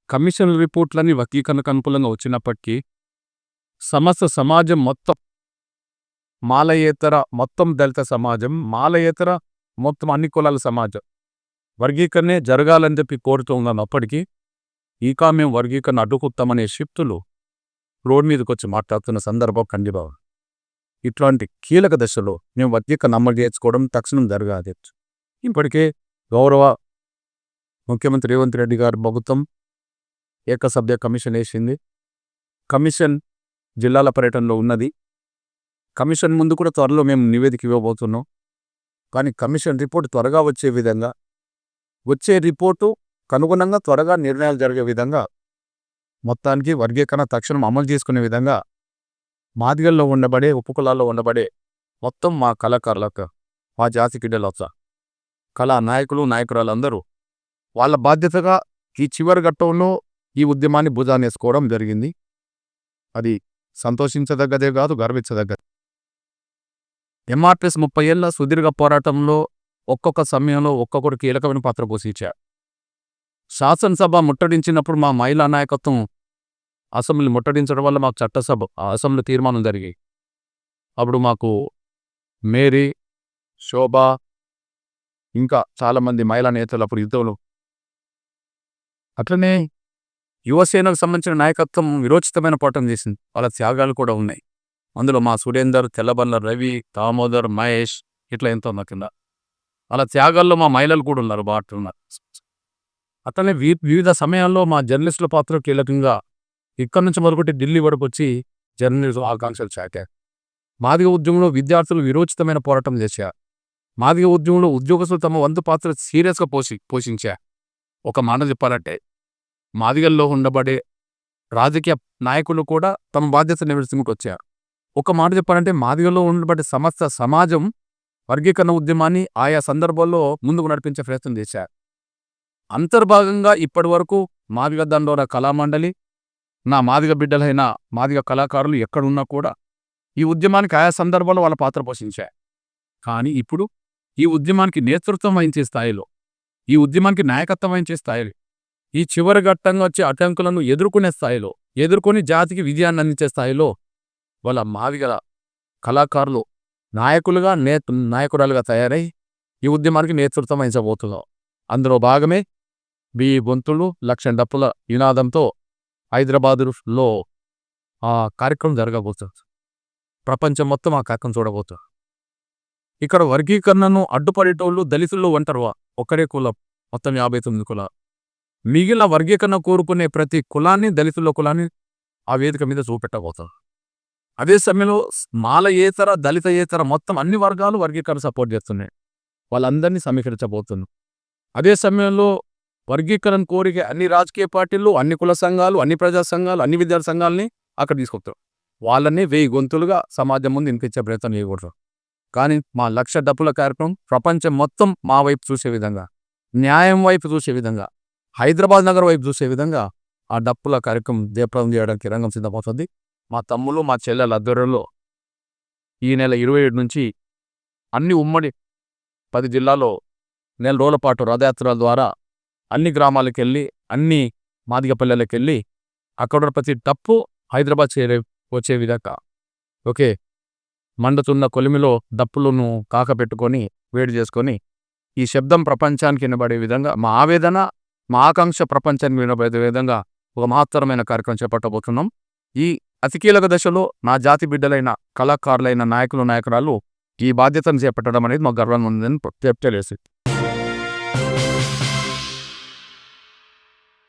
Commission రిపోర్ట్‌లన్నీ వర్గీకరణకు అనుకూలంగా వచ్చినప్పటికీ, సమస్త సమాజం మొత్తం మాలయేతర మొత్తం దళిత సమాజం, మాలయేతర మొత్తం అన్ని కులాల సమాజం వర్గీకరణే జరగాలని చెప్పి కోరుతూ ఉన్నప్పటికీ, ఇంకా మేము వర్గీకరణ అడ్డుకుతామనే శక్తులు రోడ్ మీదకొచ్చి మాట్లాడుతున్న సందర్భం కండిబావ. ఇట్లాంటి కీలక దశలో మేము వర్గీకరణ అమలు చేసుకోవడం తక్షణం జరగాలి. ఇప్పటికే గౌరవ ముఖ్యమంత్రి రేవంత్ రెడ్డి గారి ప్రభుత్వం ఏకసభ్య కమిషన్ వేసింది. కమిషన్ జిల్లాల పర్యటనలో ఉన్నది. కమిషన్ ముందు కూడా త్వరలో మేము నివేదిక ఇవ్వబోతున్నాం. కానీ కమిషన్ రిపోర్టు త్వరగా వచ్చే విధంగా, వచ్చే రిపోర్టు కనుగుణంగా త్వరగా నిర్ణయాలు జరిగే విధంగా, మొత్తానికి వర్గీకరణ తక్షణం అమలు చేసుకునే విధంగా మాదిగల్లో ఉండబడే, ఉపకులాల్లో ఉండబడే మొత్తం మా కళాకారులకు, మా జాతి బిడ్డలొచ్చ కళా నాయకులు, నాయకురాలందరూ వాళ్ళ బాధ్యతగా ఈ చివరి ఘట్టంలో ఈ ఉద్యమాన్ని భుజానేసుకోవడం జరిగింది. అది సంతోషించదగ్గదే కాదు, గర్వించదగ్గది. ఎంఆర్పిఎస్ 30 ఏళ్ల సుదీర్ఘ పోరాటంలో ఒక్కొక్క సమయంలో ఒక్కొక్కరు కీలకమైన పాత్ర పోషించారు. శాసనసభ ముట్టడించినప్పుడు మా మహిళా నాయకత్వం అసెంబ్లీ ముట్టడించడం వల్ల మాకు చట్టసభ అసెంబ్లీ తీర్మానం జరిగాయి. అప్పుడు మాకు మేరీ, శోభ, ఇంకా చాలామంది మహిళా నేతలు అప్పుడు యుద్ధంలో. అట్లనే యువసేనకు సంబంధించిన నాయకత్వం విరోచితమైన పోరాటం చేసింది. వాళ్ళ త్యాగాలు కూడా ఉన్నాయి. అందులో మా సురేందర్, తెల్లబల్ల రవి, దామోదర్, మహేష్ ఇట్లా ఎంతో ఉన్న కింద వాళ్ళ త్యాగాల్లో మా మహిళలు కూడా ఉన్నారు, బాగున్నారు. అట్లనే వివిధ సమయాల్లో మా జర్నలిస్టుల పాత్ర కీలకంగా ఇక్కడి నుంచి మొదలుపెట్టి ఢిల్లీ వరకు వచ్చి జర్నలిజం ఆకాంక్షలు చాటారు. మాదిగ ఉద్యమంలో విద్యార్థులు విరోచితమైన పోరాటం చేశారు. మాదిగ ఉద్యమంలో ఉద్యోగస్తులు తమ వంతు పాత్ర సీరియస్గా పోషించారు. ఒక మాట చెప్పాలంటే మాదిగల్లో ఉండబడే రాజకీయ నాయకులు కూడా తమ బాధ్యత నిర్వర్తించుకుంటూ వచ్చారు. ఒక మాట చెప్పాలంటే మాదిగల్లో ఉండబడే సమస్త సమాజం వర్గీకరణ ఉద్యమాన్ని ఆయా సందర్భాల్లో ముందుకు నడిపించే ప్రయత్నం చేశారు. అంతర్భాగంగా ఇప్పటి వరకు మాదిగ దండోర కళామండలి, నా మాదిగ బిడ్డలైన మాదిగ కళాకారులు ఎక్కడున్నా కూడా ఈ ఉద్యమానికి ఆయా సందర్భాల్లో వాళ్ళ పాత్ర పోషించారు. కానీ ఇప్పుడు ఈ ఉద్యమానికి నేతృత్వం వహించే స్థాయిలో, ఈ ఉద్యమానికి నాయకత్వం వహించే స్థాయిలో, ఈ చివరి ఘట్టంగా వచ్చే అడ్డంకులను ఎదుర్కొనే స్థాయిలో, ఎదుర్కొని జాతికి విజయాన్ని అందించే స్థాయిలో వాళ్ళ మాదిగల కళాకారులు నాయకులుగా, నాయకురాలుగా తయారై ఈ ఉద్యమానికి నేతృత్వం వహించబోతున్నాం. అందులో భాగమే బి గొంతులు, లక్ష డప్పుల నినాదంతో హైదరాబాదులో ఆ కార్యక్రమం జరగబోతుంది. ప్రపంచం మొత్తం ఆ కార్యక్రమం చూడబోతుంది. ఇక్కడ వర్గీకరణను అడ్డుపడేటోళ్ళు దళితుల్లో ఉంటారు. ఒక్కడే కులం, మొత్తం 59 కులాలు. మిగిలిన వర్గీకరణ కోరుకునే ప్రతి కులాన్ని, దళితుల కులాన్ని ఆ వేదిక మీద చూపెట్టబోతారు. అదే సమయంలో మాలయేతర, దళితయేతర మొత్తం అన్ని వర్గాలు వర్గీకరణ సపోర్ట్ చేస్తున్నాయి. వాళ్ళందరినీ సమీకరించబోతున్నాం. అదే సమయంలో వర్గీకరణ కోరిక అన్ని రాజకీయ పార్టీలు, అన్ని కుల సంఘాలు, అన్ని ప్రజా సంఘాలు, అన్ని విద్యార్థి సంఘాలని అక్కడ తీసుకొస్తాం. వాళ్ళని 1000 గొంతులుగా సమాజం ముందు వినిపించే ప్రయత్నం చేయకూడదు. కానీ మా లక్ష డప్పుల కార్యక్రమం ప్రపంచం మొత్తం మా వైపు చూసే విధంగా, న్యాయం వైపు చూసే విధంగా, హైదరాబాద్ నగర్ వైపు చూసే విధంగా ఆ డప్పుల కార్యక్రమం జయప్రదం చేయడానికి రంగం సిద్ధమవుతుంది. మా తమ్ములు, మా చెల్లెల ఆధ్వర్యంలో ఈ నెల 27 నుంచి అన్ని ఉమ్మడి 10 జిల్లాల్లో నెల రోజుల పాటు రథయాత్రల ద్వారా అన్ని గ్రామాలకు వెళ్ళి, అన్ని మాదిగ పల్లెలకు వెళ్ళి అక్కడ ప్రతి డప్పు హైదరాబాద్ వచ్చే విధంగా, ఓకే, మండుతున్న కొలిమిలో డప్పులను కాకపెట్టుకొని వేడి చేసుకొని ఈ శబ్దం ప్రపంచానికి వినబడే విధంగా, మా ఆవేదన, మా ఆకాంక్ష ప్రపంచానికి వినబడే విధంగా ఒక మహత్తరమైన కార్యక్రమం చేపట్టబోతున్నాం. ఈ అతి కీలక దశలో నా జాతి బిడ్డలైన కళాకారులైన నాయకులు, నాయకురాలు ఈ బాధ్యతను చేపట్టడం అనేది మాకు గర్వంగా ఉందని తెలియజేస్తుంది.